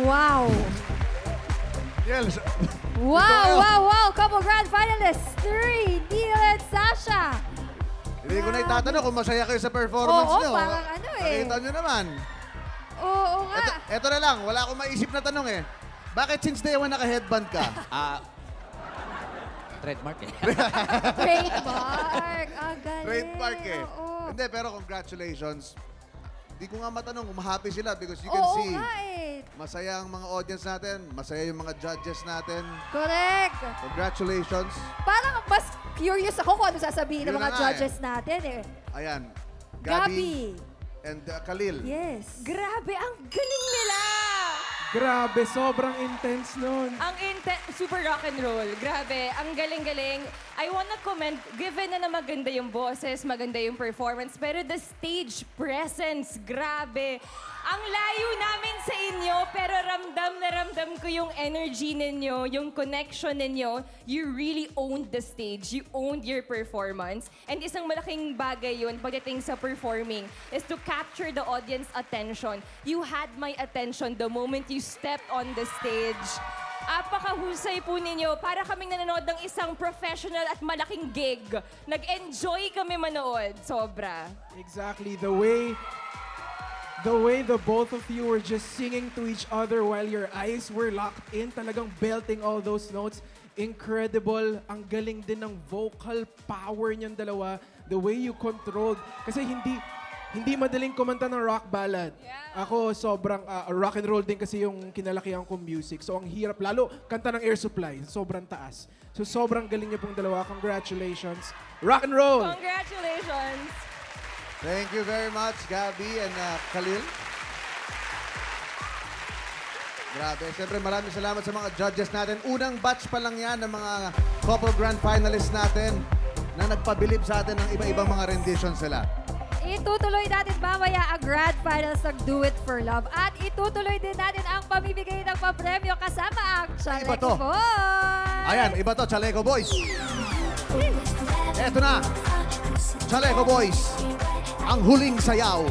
Wow! Yes. Wow! Couple grand finalists, 3, Neil and Sasha. Hindi ko na itatanong kung masaya kayo sa performance Oo, nyo. parang ano eh. Nakita nyo naman. Oo nga. Ito na lang, wala akong maisip na tanong eh. Bakit since day one naka-headband ka? Trademark eh. Trademark. Galing. Trademark eh. Oo. Hindi, pero congratulations. Hindi ko nga matanong kung happy sila because you can Oo see nga eh. masaya ang mga audience natin, masaya yung mga judges natin. Correct. Congratulations. Parang mas curious ako kung ano sasabihin ng Yun mga na nga judges natin eh. Ayan. Gabi. And Khalil. Yes. Grabe, ang galing nila! Grabe, sobrang intense nun. Ang super rock and roll. Grabe, ang galing-galing. I wanna commend, given na maganda yung boses, maganda yung performance, pero the stage presence, grabe. Ang layo namin sa inyo, pero ramdam na ramdam ko yung energy ninyo, yung connection ninyo. You really owned the stage. You owned your performance. And isang malaking bagay yun pagdating sa performing is to capture the audience attention. You had my attention the moment you stepped on the stage. Apakahusay po ninyo. Para kaming nanonood ng isang professional at malaking gig. Nag-enjoy kami manood. Sobra. Exactly. The way the both of you were just singing to each other while your eyes were locked in, talagang belting all those notes. Incredible. Ang galing din ng vocal power niyang dalawa. The way you controlled. Kasi hindi madaling kumanta ng rock ballad. Yeah. Ako, sobrang rock and roll din kasi yung kinalakihan kong music. So, ang hirap. Lalo, kanta ng Air Supply. Sobrang taas. So, sobrang galing niyo pong dalawa. Congratulations. Rock and roll! Congratulations! Thank you very much, Gabi and Khalil. Grabe. Siyempre, maraming salamat sa mga judges natin. Unang batch pa lang yan ng mga couple grand finalists natin na nagpabilib sa atin ng iba-ibang mga renditions sila. Itutuloy natin mamaya ang grand finals ng Do It For Love. At itutuloy din natin ang pamimigay ng papremyo kasama ang Iba Chaleco to. Boys. Ayan, iba to, Chaleco Boys. Eto na, Chaleco Boys, ang huling sayaw.